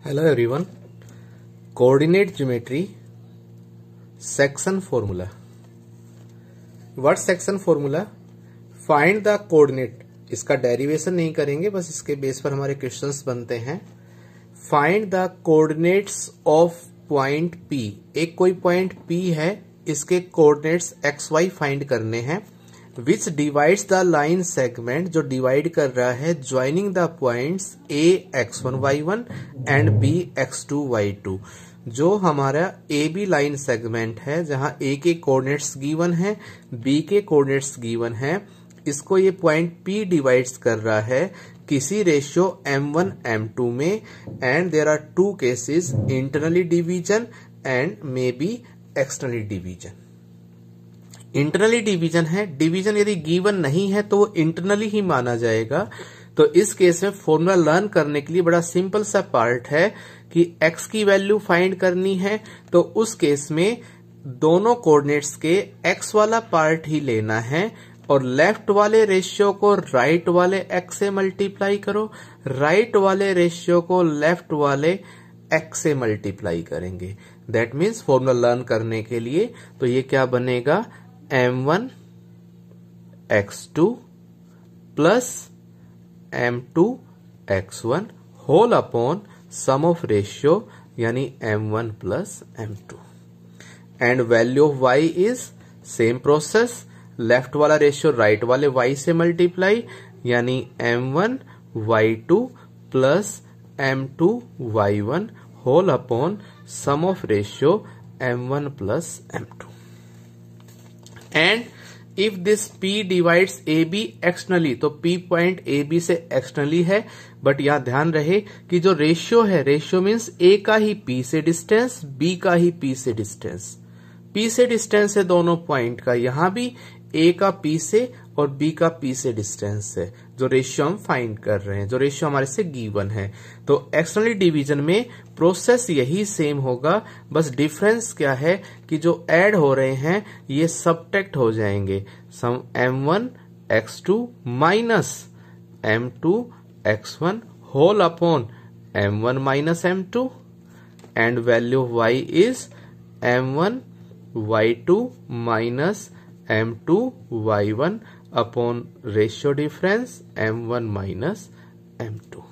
Hello everyone. Coordinate geometry section formula. What section formula? Find the coordinate. इसका derivation नहीं करेंगे, बस इसके बेस पर हमारे क्वेश्चंस बनते हैं. Find the coordinates of point P. एक कोई पॉइंट P है, इसके कोऑर्डिनेट्स XY फाइंड करने हैं. विच डिवाइड्स द लाइन सेगमेंट, जो डिवाइड कर रहा है joining the points A x1 y1 and B x2 y2. जो हमारा AB लाइन सेगमेंट है, जहां A के कोऑर्डिनेट्स गिवन है, B के कोऑर्डिनेट्स गिवन है, इसको ये पॉइंट P डिवाइड्स कर रहा है किसी रेशियो m1 m2 में, and there are two cases, internally division and may be externally division. Internally division है, डिवीजन यदि गिवन नहीं है तो वो इंटरनली ही माना जाएगा. तो इस केस में फॉर्मूला लर्न करने के लिए बड़ा सिंपल सा पार्ट है कि x की वैल्यू फाइंड करनी है. तो उस केस में दोनों कोऑर्डिनेट्स के x वाला पार्ट ही लेना है और लेफ्ट वाले रेशियो को राइट वाले x से मल्टीप्लाई करो, राइट वाले रेशियो को लेफ्ट वाले x से मल्टीप्लाई करेंगे. दैट मीन्स फॉर्मूला लर्न करने के लिए तो ये क्या बनेगा, m1 x2 plus m2 x1 whole upon sum of ratio यानी m1 plus m2. And value of y is same process, left वाला रेशियो राइट वाले y से मल्टीप्लाई यानी m1 y2 plus m2 y1 whole upon sum of ratio m1 plus m2. And if this P divides AB externally, तो P point AB से externally है, but यहां ध्यान रहे कि जो रेशियो है, रेशियो मीन्स A का ही P से डिस्टेंस, B का ही P से डिस्टेंस. P से डिस्टेंस है दोनों पॉइंट का, यहां भी A का P से और B का P से डिस्टेंस है, जो रेशियो हम फाइंड कर रहे हैं, जो रेशियो हमारे से गिवन है. तो एक्सटर्नली डिवीजन में प्रोसेस यही सेम होगा, बस डिफरेंस क्या है कि जो ऐड हो रहे हैं ये सबट्रैक्ट हो जाएंगे. Sum m1 x2 minus m2 x1 whole upon m1 minus m2, and value of y is m1 y2 minus m2 y1 upon ratio difference m1 minus m2.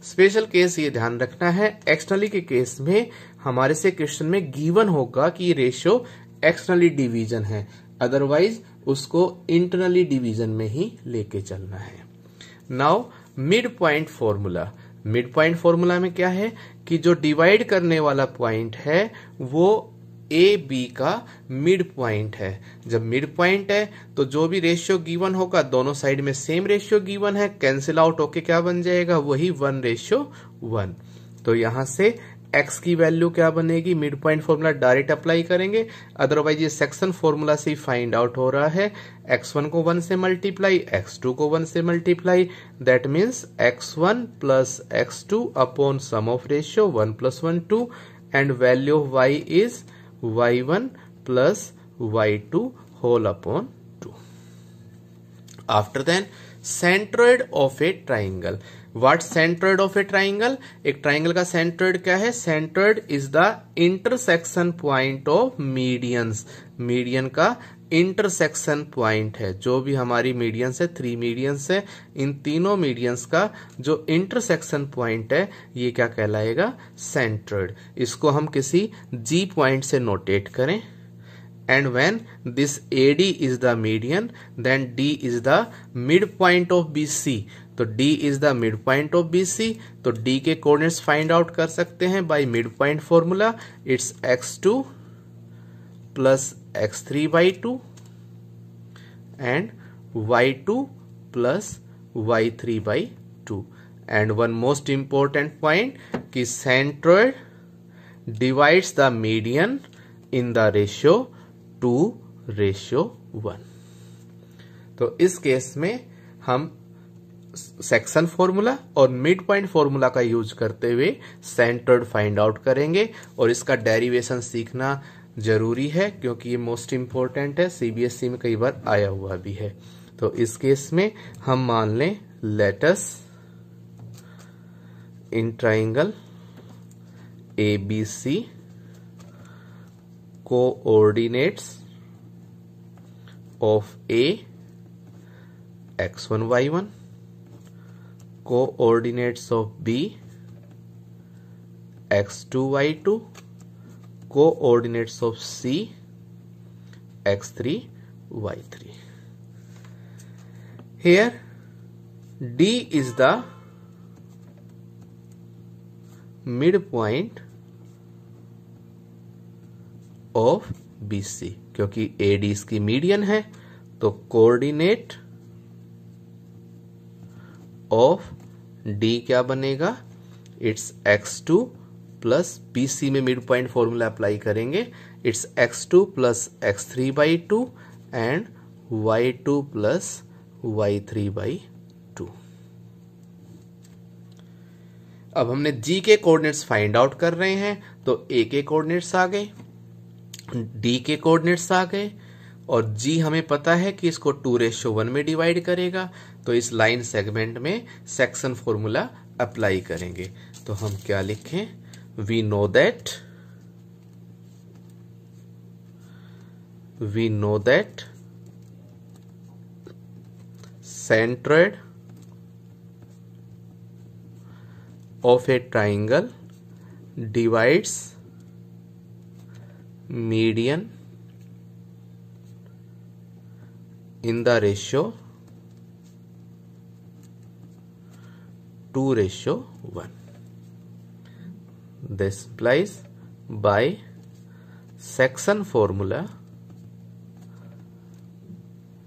Special case ये ध्यान रखना है, एक्सटर्नली के case में हमारे से question में given होगा कि ये रेशियो एक्सटर्नली डिवीजन है, अदरवाइज उसको इंटरनली डिवीजन में ही लेके चलना है. Now mid point formula. Mid point formula में क्या है कि जो डिवाइड करने वाला पॉइंट है वो ए बी का मिड पॉइंट है. जब मिड पॉइंट है तो जो भी रेशियो गिवन होगा, दोनों साइड में सेम रेशियो गिवन है, कैंसिल आउट होके क्या बन जाएगा, वही 1:1. तो यहां से x की वैल्यू क्या बनेगी, mid point formula direct apply करेंगे, अदरवाइज ये सेक्शन फॉर्मूला से ही फाइंड आउट हो रहा है. x1 को 1 से मल्टीप्लाई, x2 को 1 से multiply, that means x1 plus x2 upon sum of ratio 1 + 1 2, and value of y is y1 plus y2 whole upon 2. After then, centroid of a triangle. What centroid of a triangle? एक triangle का centroid क्या है? Centroid is the intersection point of medians. Median का intersection point है. जो भी हमारी medians है, 3 मीडियंस है, इन तीनों मीडियंस का जो इंटरसेक्शन पॉइंट है ये क्या कहलाएगा, सेंट्रोइड. इसको हम किसी G पॉइंट से नोटेट करें. And when this AD is the median, then D is the midpoint of BC. तो D is the midpoint of BC. तो D के कोऑर्डिनेट्स फाइंड आउट कर सकते हैं by mid point formula. It's x2 plus x3/2 and y2 plus y3/2. And one most important point कि centroid divides the median in the ratio 2:1. तो इस case में हम सेक्शन फॉर्मूला और मिड पॉइंट फॉर्मूला का यूज करते हुए centroid find out करेंगे, और इसका डेरिवेशन सीखना जरूरी है क्योंकि ये मोस्ट इंपॉर्टेंट है, CBSE में कई बार आया हुआ भी है. तो इस केस में हम मान लें let us in triangle ABC coordinates of A x1 y1, coordinates of B x2 y2, coordinates of C x3 y3. Here D is the midpoint of BC, क्योंकि AD इसकी मीडियन है, तो कोऑर्डिनेट ऑफ D क्या बनेगा, it's x2 plus BC में mid point formula apply करेंगे, it's x2 plus x3/2 and y2 plus y3/2। अब हमने G के कोऑर्डिनेट्स फाइंड आउट कर रहे हैं, तो A के कोऑर्डिनेट्स आ गए, D के कोऑर्डिनेट्स आ गए, और G हमें पता है कि इसको 2:1 में डिवाइड करेगा, तो इस लाइन सेगमेंट में सेक्शन फॉर्मूला अप्लाई करेंगे। तो हम क्या लिखें, we know that centroid of a triangle divides median in the ratio 2:1. This implies by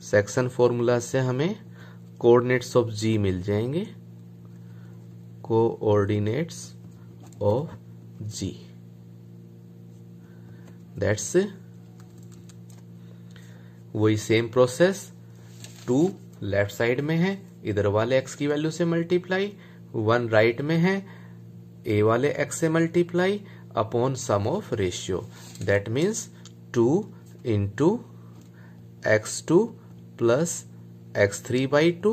section formula से हमें कोऑर्डिनेट्स ऑफ G मिल जाएंगे, कोऑर्डिनेट्स ऑफ G, दैट्स वही सेम प्रोसेस, 2 लेफ्ट साइड में है, इधर वाले x की वैल्यू से मल्टीप्लाई, 1 राइट में है, a वाले x से multiply upon sum of ratio, that means 2 into x2 plus x3/2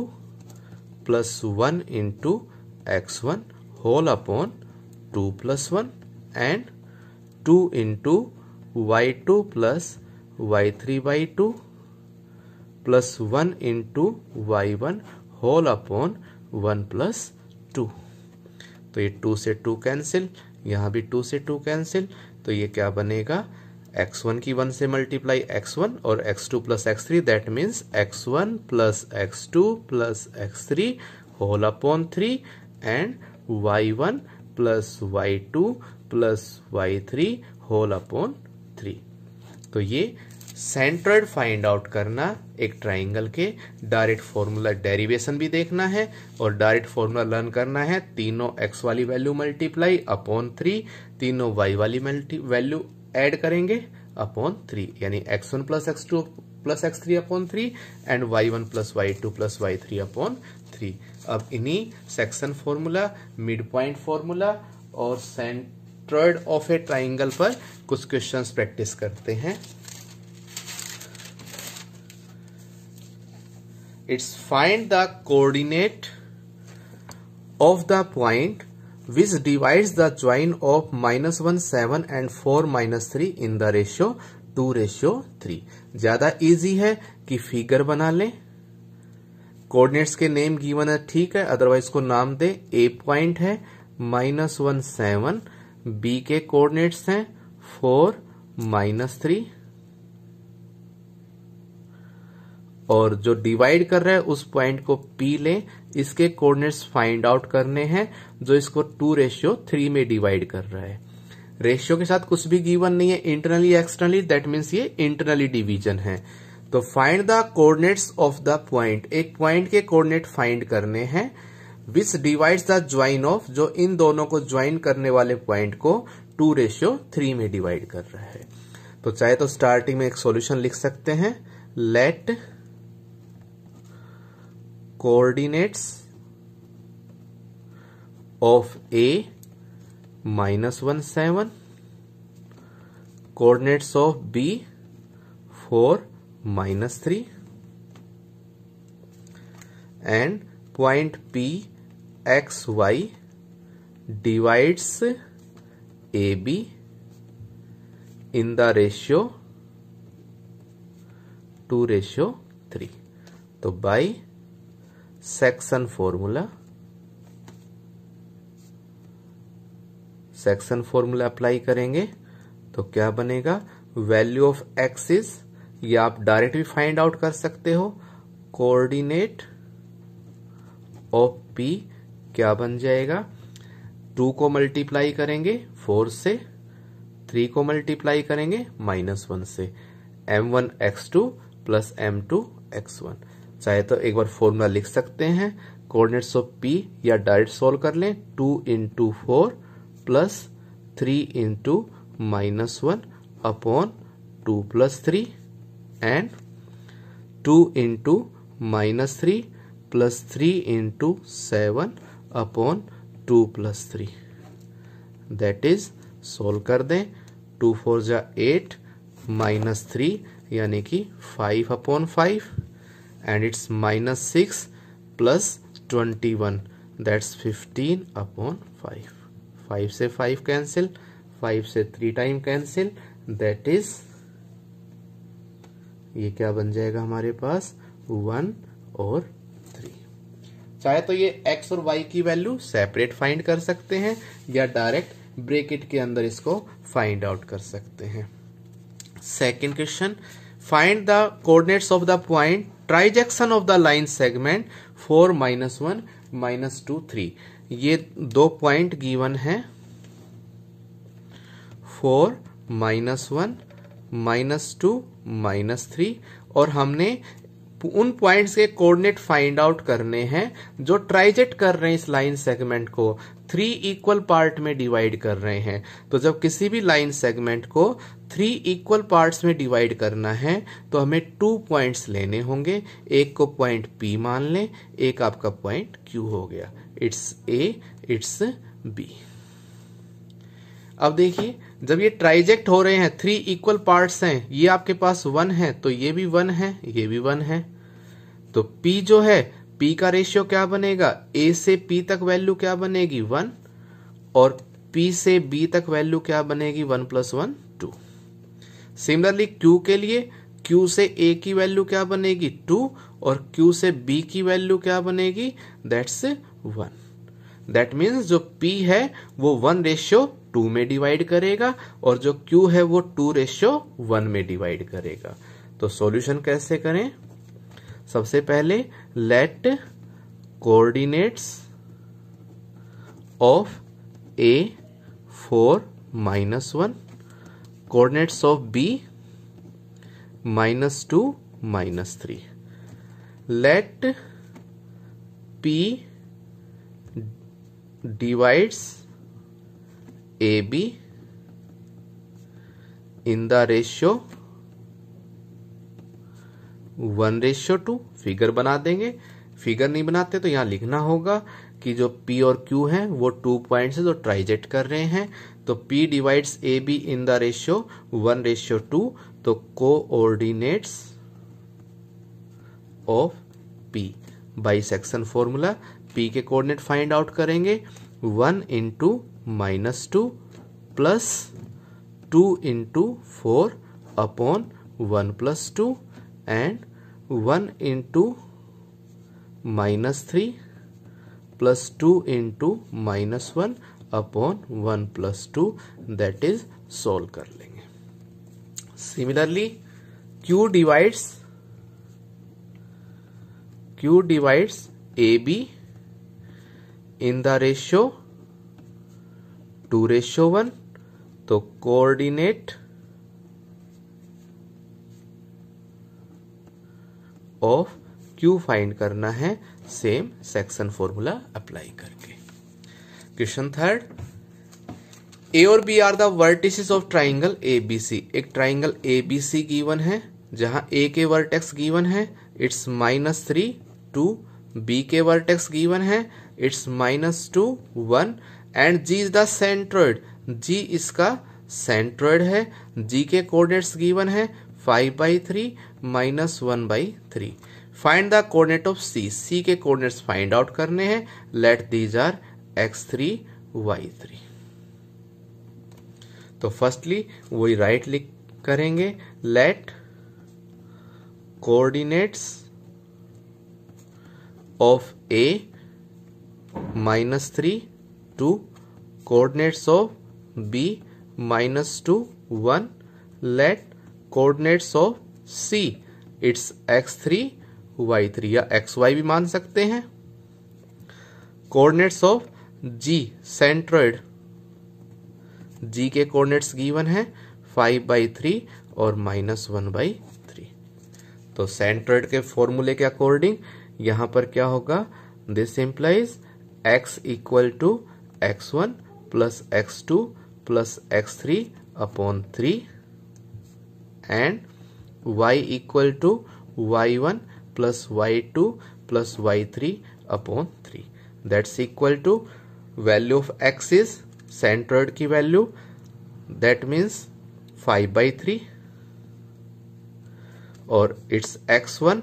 plus 1 into x1 whole upon 2 + 1 and 2 into y2 plus y3/2 plus 1 into y1 whole upon 1 + 2। तो ये 2 से 2 cancel, यहां भी 2 से 2 कैंसिल, तो ये क्या बनेगा, x1 की 1 से मल्टीप्लाई x1 और x2 plus x3, that means x1 plus x2 plus x3 whole upon 3 and y1 plus y2 plus y3 whole upon 3। तो ये सेंट्रोइड फाइंड आउट करना, एक ट्राइंगल के डायरेक्ट फॉर्मूला डेरिवेशन भी देखना है और डायरेक्ट फॉर्मूला लर्न करना है, तीनों x वाली वैल्यू मल्टीप्लाई अपॉन 3, तीनों y वाली वैल्यू ऐड करेंगे अपॉन 3, यानी x1 plus x2 plus x3 upon 3 and y1 plus y2 plus y3 upon 3। अब इन्हीं section formula, mid point formula और सेंट्रोइड ऑफ ए ट्राइंगल पर कुछ क्वेश्चंस प्रैक्टिस करते हैं। It's find the coordinate of the point which divides the join of -1 7 and 4 -3 in the ratio 2:3। ज्यादा easy है कि फिगर बना लें, कोऑर्डिनेट्स के नेम गिवन है, ठीक है, अदरवाइज को नाम दे। ए पॉइंट है -1 7, बी के कोऑर्डिनेट्स हैं 4 -3, और जो डिवाइड कर रहा है उस पॉइंट को P लें, इसके कोऑर्डिनेट्स फाइंड आउट करने हैं जो इसको 2:3 में डिवाइड कर रहा है। रेशियो के साथ कुछ भी गिवन नहीं है, इंटरनली एक्सटर्नली, दैट मीन्स ये इंटरनली डिवीजन है। तो find the coordinates of the point, एक पॉइंट के कोऑर्डिनेट फाइंड करने हैं विच डिवाइड्स द ज्वाइन ऑफ, जो इन दोनों को ज्वाइन करने वाले पॉइंट को 2:3 में डिवाइड कर रहा है। तो चाहे तो स्टार्टिंग में एक सॉल्यूशन लिख सकते हैं, late coordinates of A -1 7, coordinates of B 4 -3 and point P x y divides AB in the ratio 2:3। तो बाई सेक्शन फॉर्मूला अप्लाई करेंगे तो क्या बनेगा, वैल्यू ऑफ एक्स इज, ये आप डायरेक्ट भी फाइंड आउट कर सकते हो, कोऑर्डिनेट ऑफ P क्या बन जाएगा, 2 को मल्टीप्लाई करेंगे 4 से, 3 को मल्टीप्लाई करेंगे -1 से, m1x2 प्लस m2x1। चाहे तो एक बार फॉर्मूला लिख सकते हैं, कोऑर्डिनेट्स ऑफ P, या डायरेक्ट सोल्व कर लें, 2 × 4 plus 3 × -1 upon 2 + 3 and 2 × -3 plus 3 × 7 upon 2 + 3। That is solve कर दें, 2 4 जा 8 -3 यानी कि 5/5 एंड इट्स -6 प्लस 21 दैट्स 15/5। 5 से 5 कैंसिल, 5 से 3 टाइम कैंसिल, दैट इज ये क्या बन जाएगा हमारे पास 1 और 3। चाहे तो ये x और y की वैल्यू सेपरेट फाइंड कर सकते हैं या डायरेक्ट ब्रैकेट के अंदर इसको फाइंड आउट कर सकते हैं। Second question, find the coordinates of the point trisection of the line segment 4 -1 -2 3। ये 2 पॉइंट गिवन है, 4 -1 -2 -3, और हमने उन पॉइंट्स के कोऑर्डिनेट फाइंड आउट करने हैं जो ट्राइजेक्ट कर रहे हैं इस लाइन सेगमेंट को, 3 इक्वल पार्ट में डिवाइड कर रहे हैं। तो जब किसी भी लाइन सेगमेंट को 3 इक्वल पार्ट्स में डिवाइड करना है तो हमें 2 पॉइंट्स लेने होंगे, एक को पॉइंट P मान लें, एक आपका पॉइंट Q हो गया, इट्स A, इट्स B। अब देखिए, जब ये ट्राइजेक्ट हो रहे हैं, 3 इक्वल पार्ट्स हैं, ये आपके पास 1 है तो ये भी 1 है, ये भी 1 है, तो P जो है, P का रेशियो क्या बनेगा, A से P तक वैल्यू क्या बनेगी 1, और P से B तक वैल्यू क्या बनेगी 1 + 1 2। सिमिलरली Q के लिए, Q से A की वैल्यू क्या बनेगी 2, और Q से B की वैल्यू क्या बनेगी, दैट्स 1। दैट मीन्स जो P है वो 1:2 में डिवाइड करेगा और जो Q है वो 2:1 में डिवाइड करेगा। तो सॉल्यूशन कैसे करें, सबसे पहले let coordinates of A 4 -1, coordinates of B -2 -3, let P divides AB in the ratio 1:2। Figure बना देंगे, फिगर नहीं बनाते तो यहां लिखना होगा कि जो P और Q है वो 2 पॉइंट्स है जो ट्राइजेक्ट कर रहे हैं, तो P divides AB in the ratio 1:2। तो coordinates of P by section formula, P के कोऑर्डिनेट फाइंड आउट करेंगे, 1 × -2 plus 2 × 4 upon 1 + 2 and 1 × -3 plus 2 × -1 upon 1 + 2, that is solve कर लेंगे। Similarly Q divides AB in the ratio 2:1। तो coordinate of Q find करना है, same section formula apply करके। Question third, A और B are the vertices of triangle ABC। एक triangle ABC given है जहां A के वर्टेक्स गिवन है, इट्स -3 2, B के वर्टेक्स गिवन है, it's -2 1, and G is the centroid, G इसका सेंट्रोइड है, G के कोऑर्डिनेट्स गिवन है 5/3 -1/3। Find the coordinate of C, C के कोऑर्डिनेट्स फाइंड आउट करने हैं, let these are x3 y3। तो फर्स्टली वही राइट लिख करेंगे, let coordinates of A -3 two coordinates of B -2 1, let coordinates of C it's x3 y3 या xy भी मान सकते हैं। Coordinates of G centroid, G के कोऑर्डिनेट्स गिवन है 5/3 और -1/3। तो सेंट्रॉइड के फॉर्मूले के अकॉर्डिंग यहां पर क्या होगा, this implies x equal to x1 plus x2 plus x3 upon 3 and y equal to y1 plus y2 plus y3 upon 3। That's equal to value of x is centroid की value, that means 5/3 और it's x1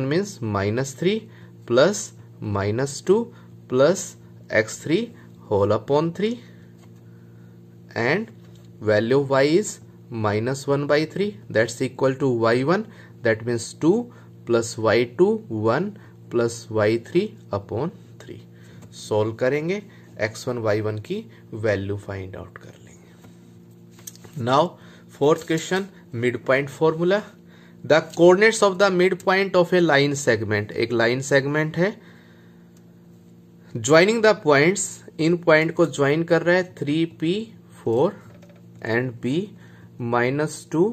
means -3 plus -2 plus x3 whole upon 3 and value of y is -1/3, that's equal to y1, that means 2 plus y2 1 plus y3 upon 3। Solve करेंगे, x1 y1 की value find out कर लेंगे। Now fourth question, mid point formula. The coordinates of the midpoint of A line segment, एक line segment है, joining the points, in point को join कर रहा है 3p 4 एंड b -2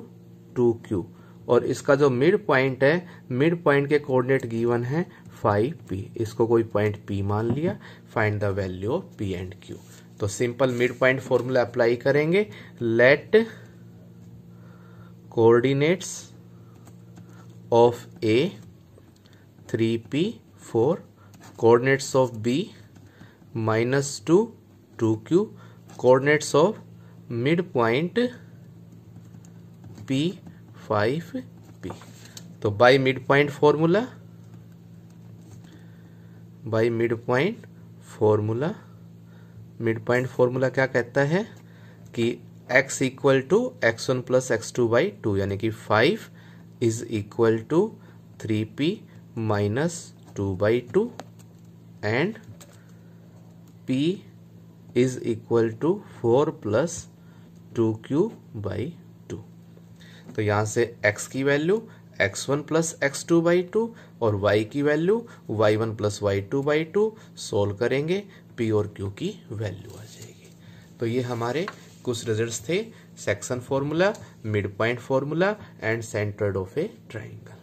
2q और इसका जो मिड पॉइंट है, मिड पॉइंट के कोऑर्डिनेट गिवन है 5p, इसको कोई पॉइंट p मान लिया, find the value of p and q। तो simple mid point formula apply करेंगे, let coordinates of a 3p 4, coordinates of b -2 2q, coordinates of mid point p 5p। तो by mid point formula, by mid point formula क्या कहता है कि x equal to x1 plus x2/2 यानी कि 5 is equal to 3p -2/2 and p is equal to 4 plus 2q/2। तो यहां से x की वैल्यू x1 प्लस x2/2 और y की value y1 plus y2/2 solve करेंगे, p और q की वैल्यू आ जाएगी। तो ये हमारे कुछ रिजल्ट्स थे, section formula, mid point formula and centroid of A triangle.